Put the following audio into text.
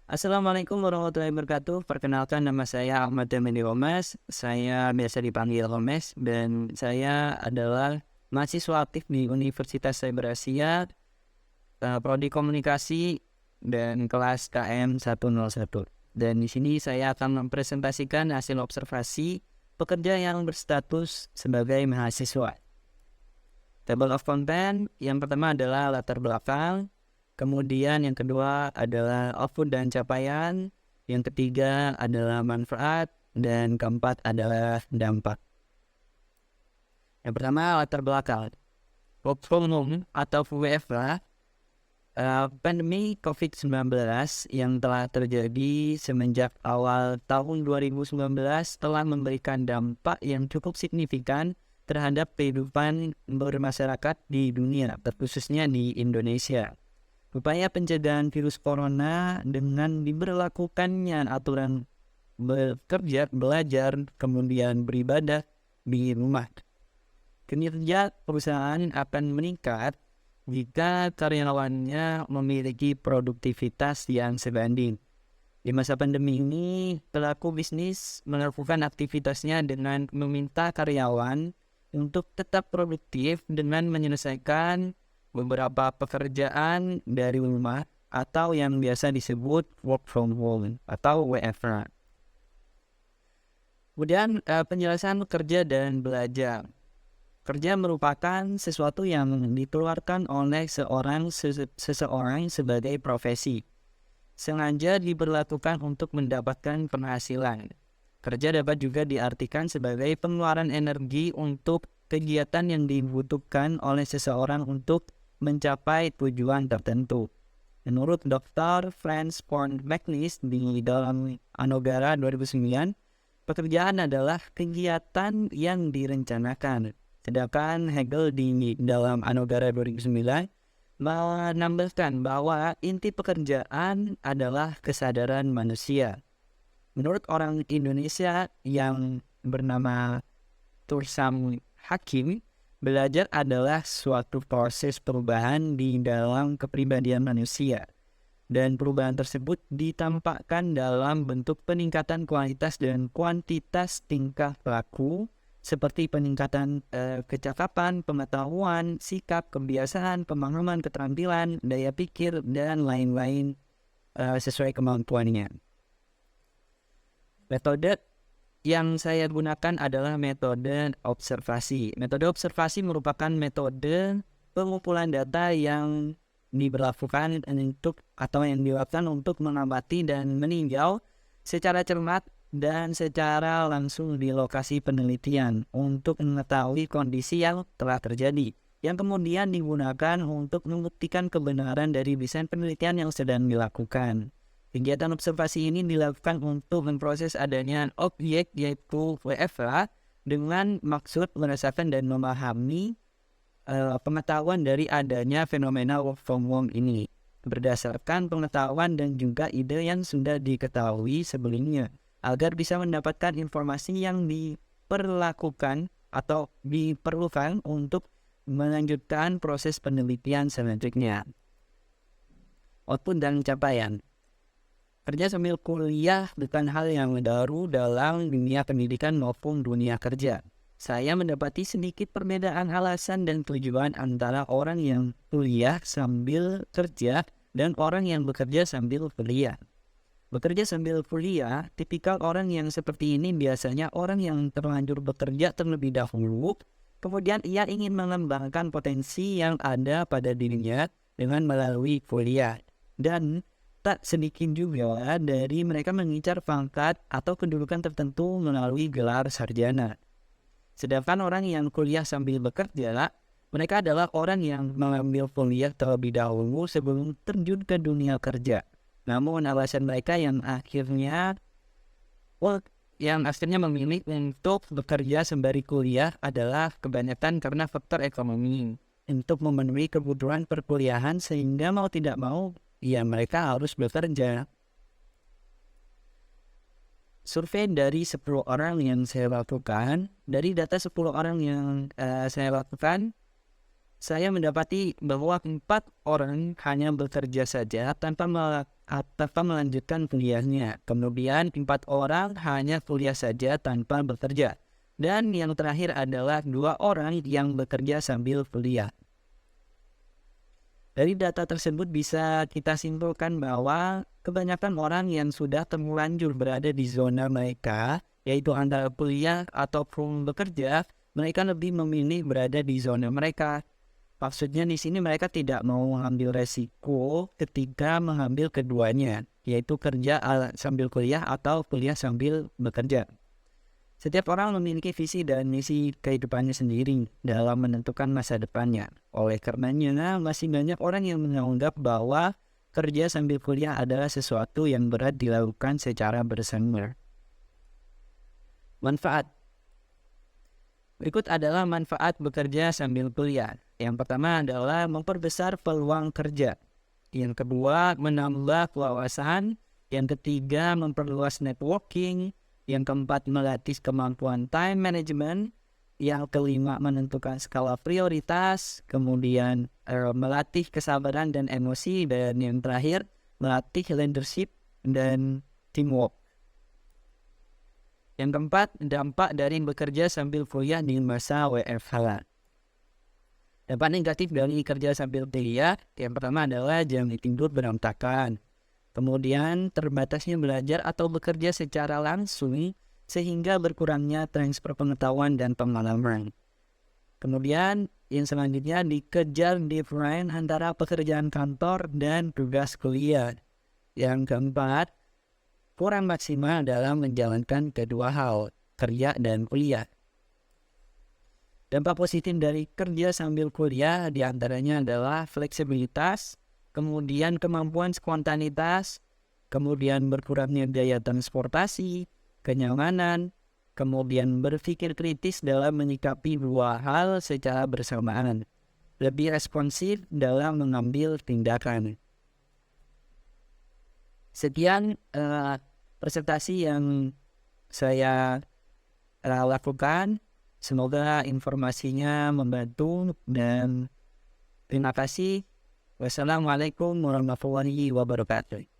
Assalamualaikum warahmatullahi wabarakatuh. Perkenalkan nama saya Ahmad Damani Romes. Saya biasa dipanggil Romes dan saya adalah mahasiswa aktif di Universitas Cyber Asia, Prodi Komunikasi dan kelas KM 101. Dan di sini saya akan mempresentasikan hasil observasi pekerja yang berstatus sebagai mahasiswa. Table of content yang pertama adalah latar belakang. Kemudian yang kedua adalah output dan capaian. Yang ketiga adalah manfaat. Dan keempat adalah dampak. Yang pertama latar belakang. Work from home atau WFH, pandemi COVID-19 yang telah terjadi semenjak awal tahun 2019 telah memberikan dampak yang cukup signifikan terhadap kehidupan bermasyarakat di dunia, terkhususnya di Indonesia. Upaya pencegahan virus corona dengan diberlakukannya aturan bekerja, belajar, kemudian beribadah di rumah. Kinerja perusahaan akan meningkat jika karyawannya memiliki produktivitas yang sebanding. Di masa pandemi ini, pelaku bisnis melakukan aktivitasnya dengan meminta karyawan untuk tetap produktif dengan menyelesaikan beberapa pekerjaan dari rumah atau yang biasa disebut work from home atau WFH. Kemudian penjelasan kerja dan belajar. Kerja merupakan sesuatu yang dikeluarkan oleh seseorang sebagai profesi. Sengaja diberlakukan untuk mendapatkan penghasilan. Kerja dapat juga diartikan sebagai pengeluaran energi untuk kegiatan yang dibutuhkan oleh seseorang untuk mencapai tujuan tertentu. Menurut Dr. Franz von Magnus di dalam Anogara 2009, pekerjaan adalah kegiatan yang direncanakan. Sedangkan Hegel di dalam Anogara 2009 menambahkan bahwa inti pekerjaan adalah kesadaran manusia. Menurut orang Indonesia yang bernama Tursam Hakim, belajar adalah suatu proses perubahan di dalam kepribadian manusia. Dan perubahan tersebut ditampakkan dalam bentuk peningkatan kualitas dan kuantitas tingkah laku, seperti peningkatan kecakapan, pengetahuan, sikap, kebiasaan, pemahaman, keterampilan, daya pikir, dan lain-lain sesuai kemampuannya. Metode yang saya gunakan adalah metode observasi. Metode observasi merupakan metode pengumpulan data yang diberlakukan untuk atau yang dilakukan untuk mengamati dan meninjau secara cermat dan secara langsung di lokasi penelitian untuk mengetahui kondisi yang telah terjadi, yang kemudian digunakan untuk membuktikan kebenaran dari desain penelitian yang sedang dilakukan. Kegiatan observasi ini dilakukan untuk memproses adanya objek yaitu WFH dengan maksud merasakan dan memahami pengetahuan dari adanya fenomena work from home ini berdasarkan pengetahuan dan juga ide yang sudah diketahui sebelumnya agar bisa mendapatkan informasi yang diperlakukan atau diperlukan untuk melanjutkan proses penelitian selanjutnya. Output dan capaian. Kerja sambil kuliah bukan hal yang baru dalam dunia pendidikan maupun dunia kerja. Saya mendapati sedikit perbedaan alasan dan tujuan antara orang yang kuliah sambil kerja dan orang yang bekerja sambil kuliah. Bekerja sambil kuliah, tipikal orang yang seperti ini biasanya orang yang terlanjur bekerja terlebih dahulu, kemudian ia ingin mengembangkan potensi yang ada pada dirinya dengan melalui kuliah. Dan tak sedikit juga dari mereka mengincar pangkat atau kedudukan tertentu melalui gelar sarjana. Sedangkan orang yang kuliah sambil bekerja, mereka adalah orang yang mengambil kuliah terlebih dahulu sebelum terjun ke dunia kerja. Namun alasan mereka yang akhirnya memilih untuk bekerja sembari kuliah adalah kebanyakan karena faktor ekonomi. Untuk memenuhi kebutuhan perkuliahan sehingga mau tidak mau ya mereka harus bekerja. Survei dari 10 orang yang saya lakukan, dari data 10 orang yang saya lakukan, saya mendapati bahwa 4 orang hanya bekerja saja tanpa melanjutkan kuliahnya. Kemudian 4 orang hanya kuliah saja tanpa bekerja. Dan yang terakhir adalah 2 orang yang bekerja sambil kuliah. Dari data tersebut bisa kita simpulkan bahwa kebanyakan orang yang sudah terlanjur berada di zona mereka, yaitu antara kuliah ataupun bekerja, mereka lebih memilih berada di zona mereka. Maksudnya di sini mereka tidak mau mengambil resiko ketika mengambil keduanya, yaitu kerja sambil kuliah atau kuliah sambil bekerja. Setiap orang memiliki visi dan misi kehidupannya sendiri dalam menentukan masa depannya. Oleh karenanya, masih banyak orang yang menganggap bahwa kerja sambil kuliah adalah sesuatu yang berat dilakukan secara bersama. Manfaat. Berikut adalah manfaat bekerja sambil kuliah. Yang pertama adalah memperbesar peluang kerja. Yang kedua, menambah wawasan. Yang ketiga, memperluas networking. Yang keempat, melatih kemampuan time management. Yang kelima, menentukan skala prioritas. Kemudian melatih kesabaran dan emosi. Dan yang terakhir, melatih leadership dan teamwork. Yang keempat, dampak dari bekerja sambil kuliah di masa WFH. Dampak negatif dari kerja sambil kuliah, yang pertama adalah jam tidur berantakan. Kemudian terbatasnya belajar atau bekerja secara langsung sehingga berkurangnya transfer pengetahuan dan pengalaman. Kemudian yang selanjutnya dikejar difference antara pekerjaan kantor dan tugas kuliah. Yang keempat, kurang maksimal dalam menjalankan kedua hal, kerja dan kuliah. Dampak positif dari kerja sambil kuliah diantaranya adalah fleksibilitas, kemudian kemampuan spontanitas, kemudian berkurangnya biaya transportasi, kenyamanan, kemudian berpikir kritis dalam menyikapi dua hal secara bersamaan, lebih responsif dalam mengambil tindakan. Sekian presentasi yang saya lakukan. Semoga informasinya membantu dan terima kasih. Wassalamualaikum warahmatullahi wabarakatuh.